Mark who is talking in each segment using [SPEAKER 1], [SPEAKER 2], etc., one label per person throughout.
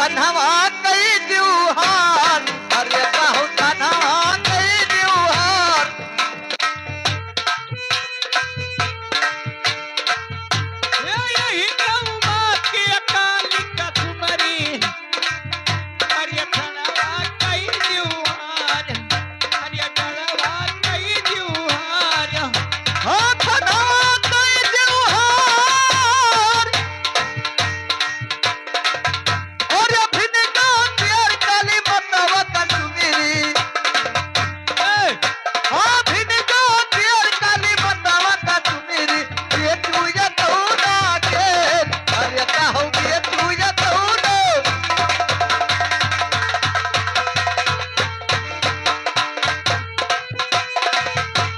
[SPEAKER 1] कन्हवा कई त्योहार अरे कहू कन्हवा कई त्योहार
[SPEAKER 2] यही गौवा के काली का तुम्हारी अरे खड़वा कई त्योहार अरे खड़वा कई त्योहार
[SPEAKER 1] हाँ कन्हवा कई त्योहार और अभिन का प्यार काली बतावा कश्मीरी हाँ भिन का प्यार काली बतावा कश्मीरी ये तू या तू ना के अरे कहू ये तू या तू ना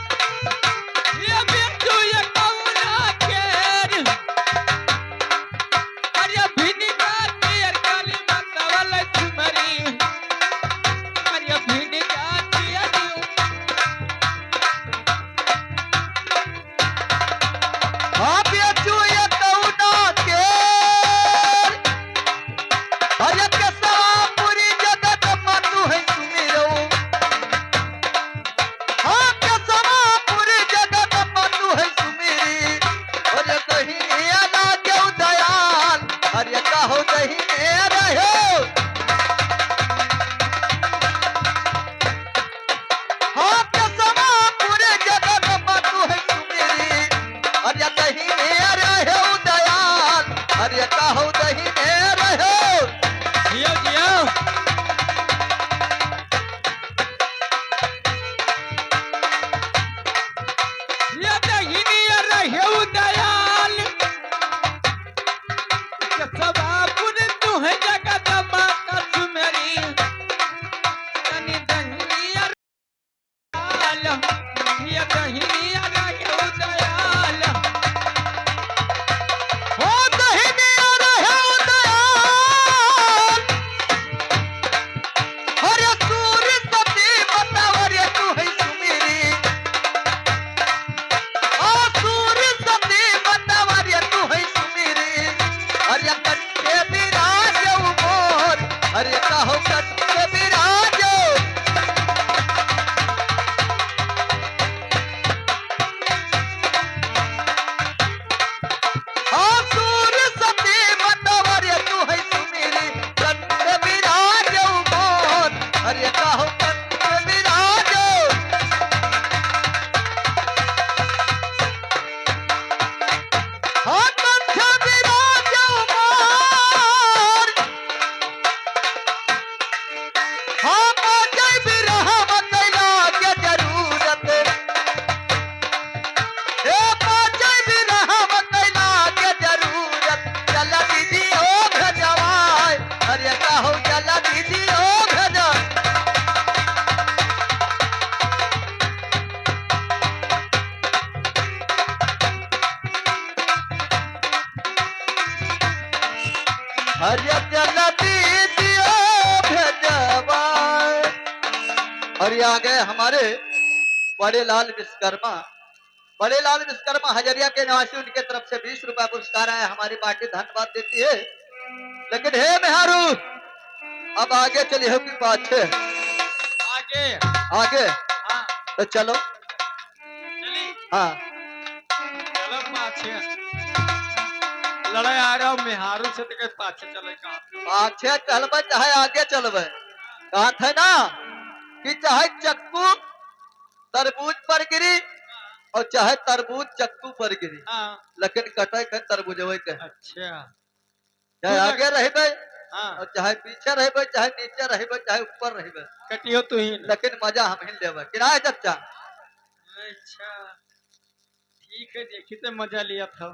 [SPEAKER 2] ये बिंदु ये कौना केर अरे भिनिका तेर काली मतवल तुम्हारी अरे भिनिका तेर
[SPEAKER 1] हाँ बेचू ये तू ना के अरे कसवा पूरी जगत मातू है सुमिरो हाँ कसवा पूरी जगत मातू है सुमिरी अरे कहीं आना क्यों दयाल अरे कहो कहीं रहो हाँ कसवा पूरे जगत मातू है सुमिरी अरे कहीं रहो दयाल अरे कहो कहीं रहो
[SPEAKER 2] जियो जियो ये दहिनी रहु दयाल के सवापुर तू है जगत माता तुम्हारी तनी दहिनी दयाल ये दहिनी रहु दयाल
[SPEAKER 1] हो दहिनी रहो दयाल अरे सूर्य सती बतावरे तू है सुमिरी ओ सूर्य सती बतावरे तू है सुमिरी अरे कट्टे विराज मोर अरे कहो कट्टे विराज हाँ सूर्य सती बतावरे तू है सुमिरी कट्टे विराज मोर अरे कहो कट्टे विराज हाँ कट्टे विराज मोर हाँ बाजे बिरह बतैला के जरूरत ए बाजे बिरह बतैला के जरूरत चल दीदी ओ भजवाए अरे कहो चल दीदी ओ भजा अरे चल दीदी ओ भजवाए और ये आ गए हमारे बड़े लाल विश्वकर्मा हजरिया के निवासी उनके तरफ से 20 रुपया पुरस्कार आया हमारी पार्टी धन्यवाद देती है लेकिन हे मेहरू अब आगे चलिए हो कि पाछे
[SPEAKER 2] आगे
[SPEAKER 1] आगे
[SPEAKER 2] हाँ
[SPEAKER 1] तो चलो
[SPEAKER 2] चली
[SPEAKER 1] हाँ
[SPEAKER 2] चलो पाछे लड़ाई आ रहा हूँ मेहारू से तो पाछे चले कहाँ
[SPEAKER 1] पाछे चलबे चाहे आगे चलबे कहा थे ना कि चाहे चक्कू तरबूज पर गिरी और चाहे तरबूज चक्कू पर गिरी
[SPEAKER 2] हाँ
[SPEAKER 1] लेकिन कटे के तरबूज के
[SPEAKER 2] अच्छा
[SPEAKER 1] चाहे आगे रहबे
[SPEAKER 2] हाँ
[SPEAKER 1] और चाहे पीछे रहबे चाहे नीचे रहबे चाहे ऊपर रहबे
[SPEAKER 2] कटियो तू ही न।
[SPEAKER 1] लेकिन मजा हम ही लेबे किराए चच्चा
[SPEAKER 2] अच्छा ठीक है देखी तो मजा लिया था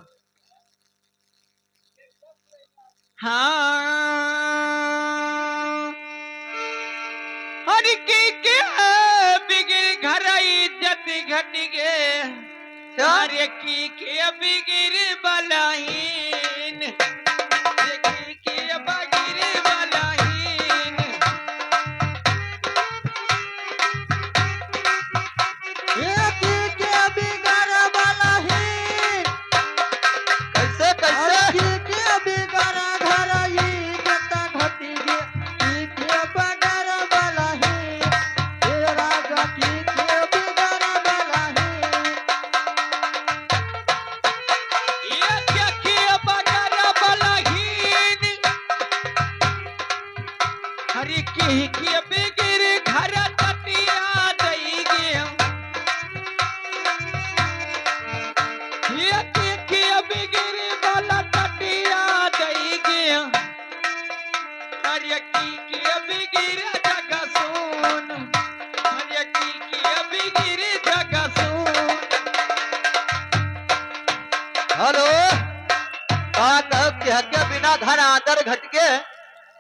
[SPEAKER 2] हाँ हर के बिगिर घर इज्जत घट गे हर की के बिगिर बलाहीन की के बिगिर बलाहीन
[SPEAKER 1] कैसे कैसे
[SPEAKER 2] के बिगड़ घर इज्जत घट अरे की बिगिर घर तटिया दई गे की बिगिर वाला तटिया दई गे अरे की बिगिर जग सुन अरे की बिगिर जग सुन
[SPEAKER 1] हेलो का कह के बिना घर आदर घटके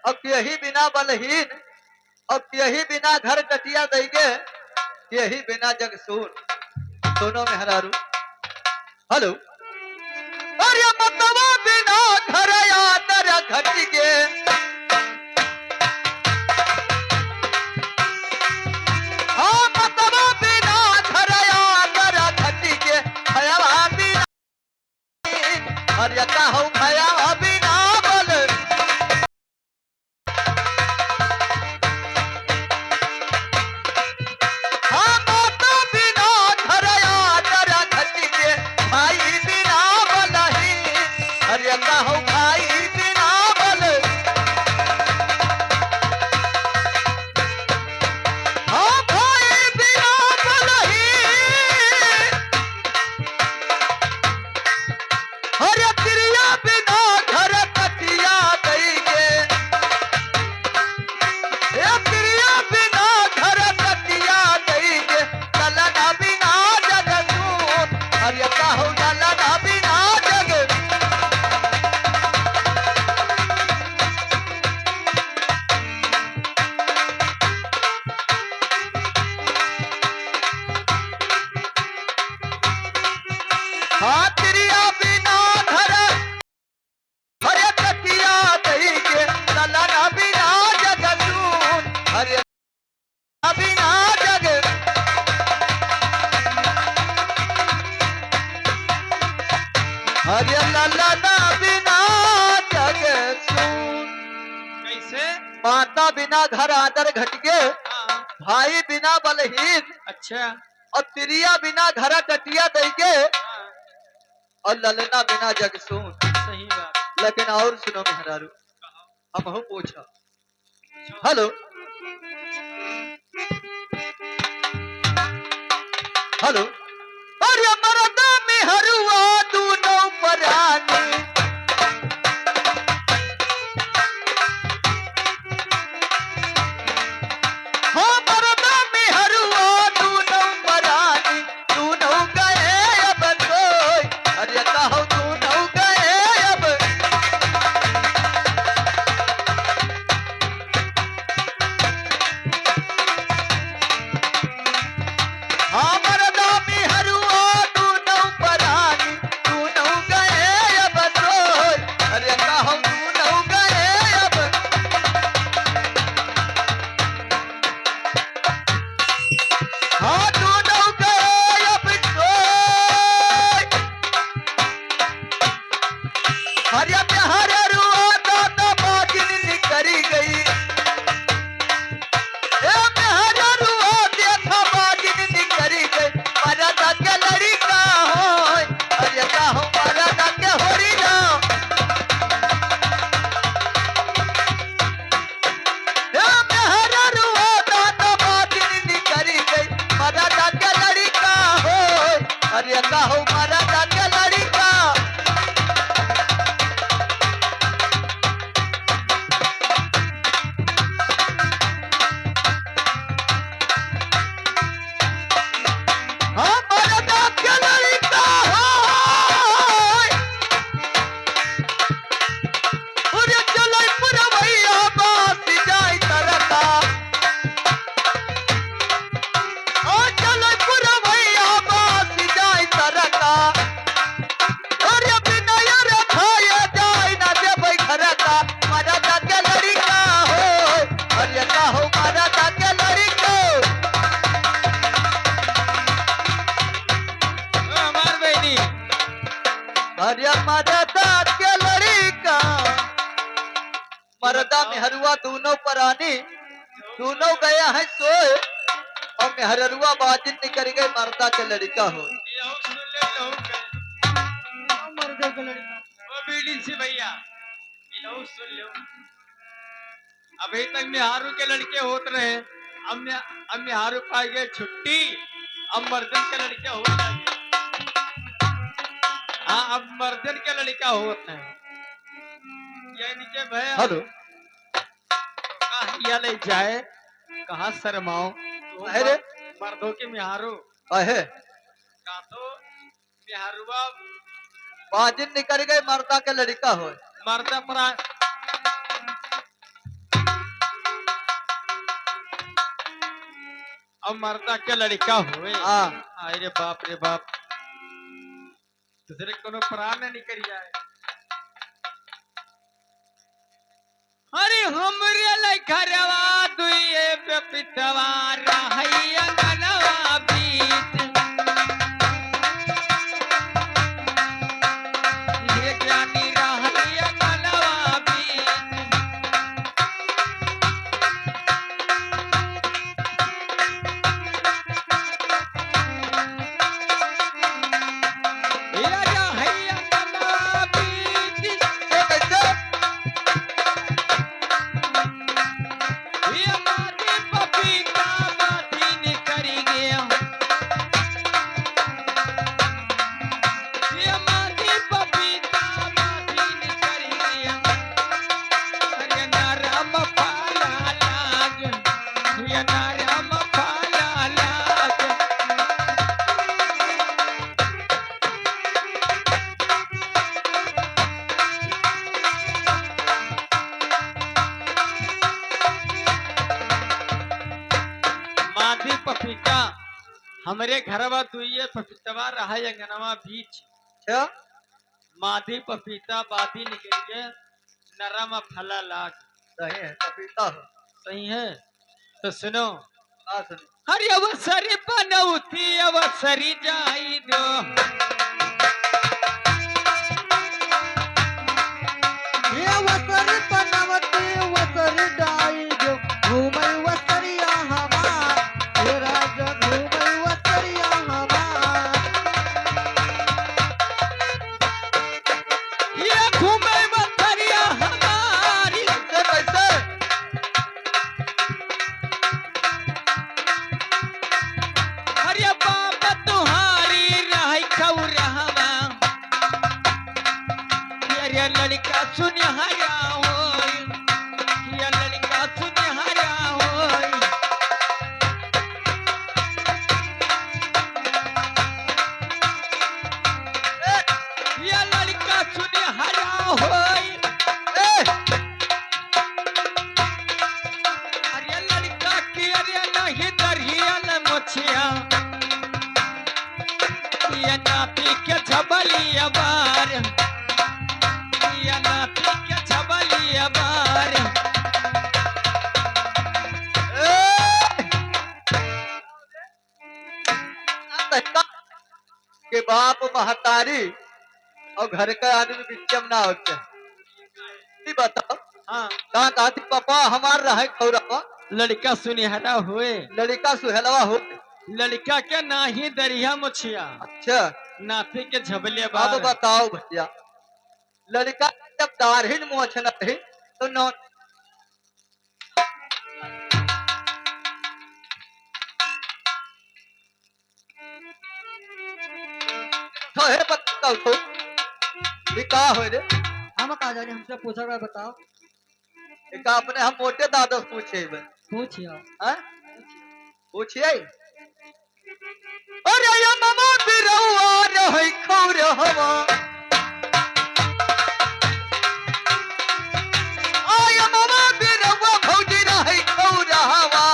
[SPEAKER 1] और यही बिना बलहीन और यही बिना घर कटिया देगे यही बिना जग सून दोनों में हरारू हेलो अरे मतवा बिना घर आदर घटके हाँ मतवा बिना घर आदर घटके भयवा बिना अरे कहूँ भयवा बिना बल हाँ माता बिना घर आदर घटके भाई बिना बलही अरे कहूँ भाई बिना बल हाँ भाई बिना बलही अरे प्रिया बिना घर कटिया देगे ए प्रिया बिना घर कटिया देगे चलना बिना जग सून अरे कहूँ चलना बिना जग हाँ प्रिया बिना घर अरे कटिया देगे चलना बिना जग सून अरे बिना जग अरे ललना बिना जग सून
[SPEAKER 2] कैसे
[SPEAKER 1] माता बिना घर आदर घटके
[SPEAKER 2] हाँ
[SPEAKER 1] भाई बिना बलहीन
[SPEAKER 2] अच्छा
[SPEAKER 1] और प्रिया बिना घर कटिया देगे
[SPEAKER 2] हाँ
[SPEAKER 1] और ललना बिना जग सून
[SPEAKER 2] सही बात
[SPEAKER 1] लेकिन और सुनो मेहरारू हम पूछा हेलो हेलो अरे मरदा मेहरुआ दोनों परानी हाँ मरदा मेहरुआ दोनों परानी दोनों गए अब कोई अरे कहो दोनों गए अब हाँ मरदा मेहरुआ दोनों परानी दोनों गए अब कोई अरे कहो दोनों गए अब हाँ दोनों गए अब कोई हरिया प्यारे रुआ दादा बागिन निकरी गई ए प्यारे रुआ देखा बागिन निकरी गई मरदा के लड़का होय अरे कहूँ मरदा के होरी ना ए प्यारे रुआ दादा बागिन निकरी गई मरदा के लड़का होय अरे कहूँ मरदा के लड़का हाँ मरदा के लड़का होय अरे चलै पुरवैया बास जाय तरका ओ चलै पुरवैया बास जाय तरका अरे बिनय रखाए जाय ना देबै घरका मरदा के लड़का होय अरे कहूँ मरदा के लड़का
[SPEAKER 2] ओ हमार बहनी
[SPEAKER 1] अरे मरदा के लड़का मरदा मेहरुआ दोनों परानी दोनों गया है सोए और मेहरुआ बाजिन निकल गए मरदा के लड़का हो
[SPEAKER 2] लहू सुन ले लहू कर मर्दों का लड़का ओ बीड़ी से भैया लहू सुन लो अभी तक मेहारू के लड़के होत रहे। अब मेहारू पाई गए छुट्टी। अब मर्दन के लड़के हो जाएंगे। हाँ, अब मर्दन के लड़का होत है। यानी के भैया
[SPEAKER 1] हेलो
[SPEAKER 2] कहाँ ले जाए, कहाँ शर्माओ।
[SPEAKER 1] अरे
[SPEAKER 2] मर्दों के मेहारू
[SPEAKER 1] अहे
[SPEAKER 2] का तो मेहरुआ
[SPEAKER 1] 5 दिन निकल गए मर्दा के लड़का हो।
[SPEAKER 2] मर्दा परा अब मर्दा के लड़का हुए।
[SPEAKER 1] हाँ
[SPEAKER 2] अरे बाप रे बाप, दूसरे कोनो प्राण न निकल जाए। अरे हमरे लखरवा दुइए पे पिटवा रहैया गनवा बीत। ये ज्ञानी रहैया गनवा बीत। ये रहैया गनवा बीत।
[SPEAKER 1] ये कैसे
[SPEAKER 2] ये माटी पपीता माटी निकल गया। ये माटी पपीता माटी निकल गया। अरे नरम पाला लाज, ये नरम पाला लाज। माधी पपीता हमरे घरवा दुइये पपीतवा रहा अंगनवा बीच।
[SPEAKER 1] क्या
[SPEAKER 2] माधी पपीता बादी निकल गए, नरम फला लाग।
[SPEAKER 1] सही है पपीता हो।
[SPEAKER 2] सही है तो सुनो।
[SPEAKER 1] हाँ सुनो
[SPEAKER 2] हरि अवसरी बनौती अवसरी जाई दो।
[SPEAKER 1] ये वसरी पनवती वसरी डाई जो घूमै वसरिया हमार ये राजा घूमै वसरिया हमार।
[SPEAKER 2] ये घूमे बतरिया हमारी।
[SPEAKER 1] कैसे कैसे
[SPEAKER 2] अरे बाप तुम्हारी रह खौरहवा। ये लड़का सुनहरा होई, ये लड़का सुनहरा होई। ये लड़का सुनहरा होई।
[SPEAKER 1] ए
[SPEAKER 2] अरे लड़का के अरे नहीं दरियल मछिया। ये नापी के छबली अबार, ये नापी के छबली अबार।
[SPEAKER 1] के बाप महतारी और घर का आदमी बिचम ना होते। ये बताओ
[SPEAKER 2] हाँ,
[SPEAKER 1] कहाँ कहा थी पापा हमार रहे खौरवा
[SPEAKER 2] लड़का सुनहरा हुए।
[SPEAKER 1] लड़का सुहेलवा हो।
[SPEAKER 2] लड़का के नाही दरिया मुछिया,
[SPEAKER 1] अच्छा
[SPEAKER 2] नापी के झबले
[SPEAKER 1] अब
[SPEAKER 2] बार।
[SPEAKER 1] बताओ भैया लड़का जब दाढ़ी मोछ नहीं तो नौ तो है बताओ तो ये का हो रे।
[SPEAKER 3] हम कहा जाने हमसे पूछा गया बताओ।
[SPEAKER 1] एक अपने हम मोटे दादा से पूछे
[SPEAKER 3] पूछियो
[SPEAKER 1] हैं पूछिए। अरे या मामा बिरौआ रहे खौरवा आया मामा बिरौआ भौजी रहे खौरवा।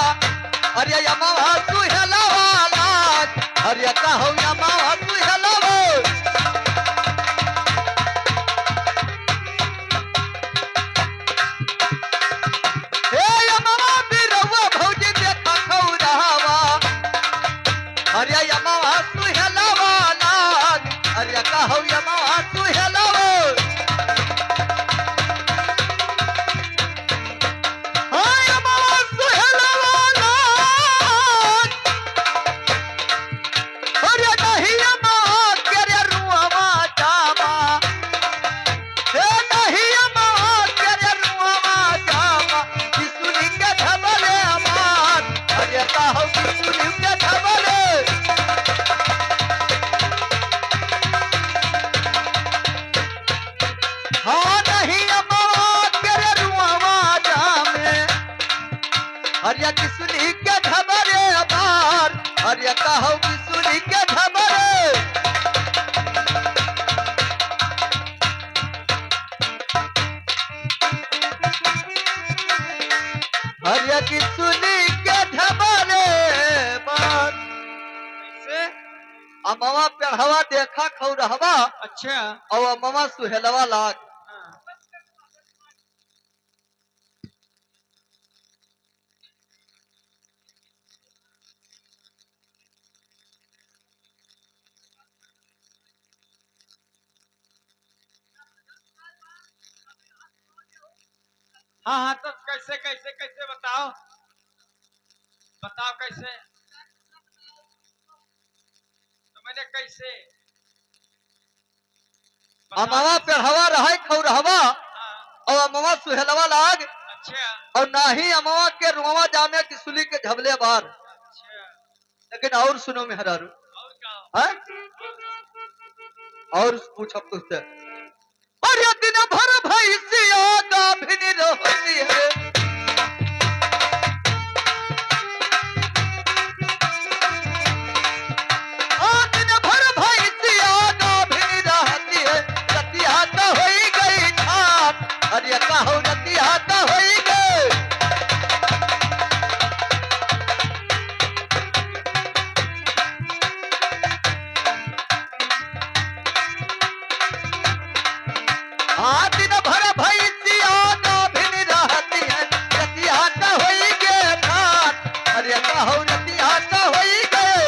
[SPEAKER 1] अरे या मामा सुहेलवा लाज अरे का हो या मामा सुहेलवा। हे या मामा बिरौआ भौजी देखा खौरवा। अरे या मामा सुहेलवा लाज अरे का हो या मामा हरिया किसुनी के झबरे बार हरिया कहो किसुनी के झबरे हरिया किसुनी के झबरे बार
[SPEAKER 2] कैसे?
[SPEAKER 1] अमवा पेढ़वा देखा खौरहवा
[SPEAKER 2] अच्छा।
[SPEAKER 1] और अमवा सुहेलवा लाग
[SPEAKER 2] हाँ। हाँ हाँ, तो कैसे कैसे कैसे बताओ, बताओ कैसे? तो मैंने कैसे बताओ
[SPEAKER 1] अमवा
[SPEAKER 2] कैसे?
[SPEAKER 1] पेढ़वा रहे खौरहवा
[SPEAKER 2] हाँ,
[SPEAKER 1] और अमवा सुहेलवा लाग
[SPEAKER 2] अच्छा
[SPEAKER 1] और नाही अमवा के रुआ जामे किसुली के झबले बार।
[SPEAKER 2] अच्छा।
[SPEAKER 1] लेकिन और सुनो मेहरारू
[SPEAKER 2] और क्या?
[SPEAKER 1] हैं? और पूछब तुझसे अरे दिन भर भैंसिया गाभिन रहती है दिन भर भैंसिया गाभिन रहती है रतिया तो होई गई ठाट अरे कहो रतिया तो होई गई दिन भर भैंसिया गाभिन रहती है रतिया तो होई गई ठाट अरे कहो रतिया तो होई गई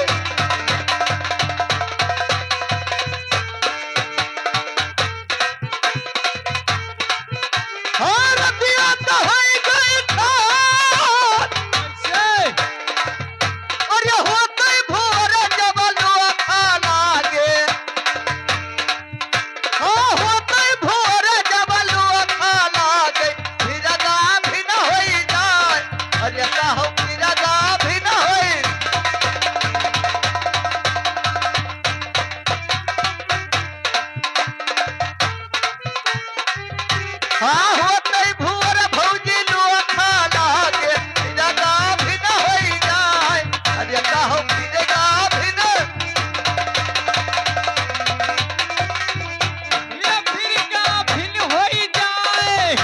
[SPEAKER 1] हाँ रतिया तो होई गई ठाट
[SPEAKER 2] कैसे?
[SPEAKER 1] अरे होते भोर जब लोखा लागे हाँ होते भोर जब लोखा लागे फिर गाभिन होई जाए अरे कहो फिर गाभिन होई हाँ होते भोर भौजी लोखा लागे फिर गाभिन होई जाए अरे कहो फिर गाभिन
[SPEAKER 2] ये फिर गाभिन होई जाए।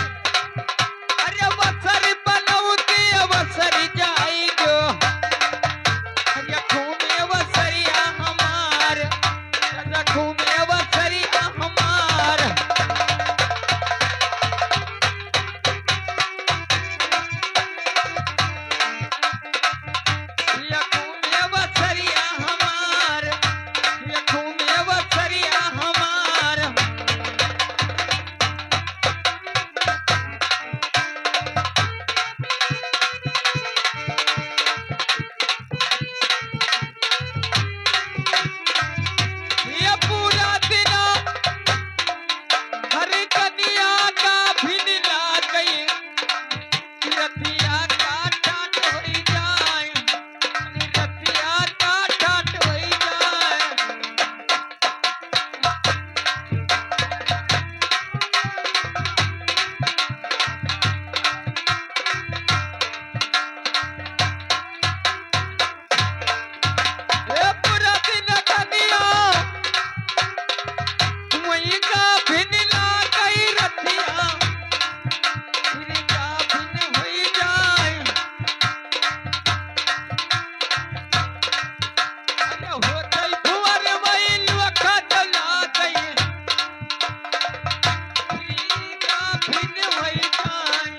[SPEAKER 2] अरे वसरी बनौती वसरी जाई जो। अरे घूमे वसरिया हमार, अरे घूमे वसरिया हमार। ये घूमे वसरिया हमार, ये घूमे वसरिया हमार। ये पूरा दिन हरी कनिया का भिन ला गई, रतिया का टाट होई जाए, रतिया का टाट होई जाए। ये पूरा दिन कनिया वही का भिन ला गई रतिया, फिर का भिन होई जाए। अरे होतई भुवर वही लोखा जला गई, फिर का भिन होई जाए,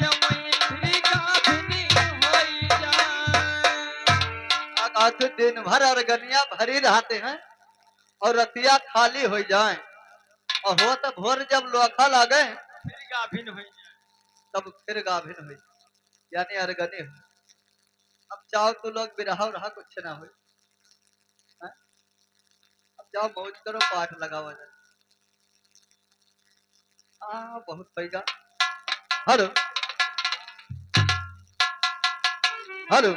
[SPEAKER 2] ये वही फिर का भिन होई जाए।
[SPEAKER 1] आज दिन भर अरगनिया भरी रहते हैं और रतिया खाली हो जाए और हो तो भोर जब लोखा लागे
[SPEAKER 2] फिर गाभिन होई जाए।
[SPEAKER 1] तब फिर गाभिन हो यानी अरगनी हो। अब चाहो तो लोग बिरहा रहा कुछ ना हो। अब जाओ मौज करो पाठ लगावा जाए। बहुत पैगा हेलो हेलो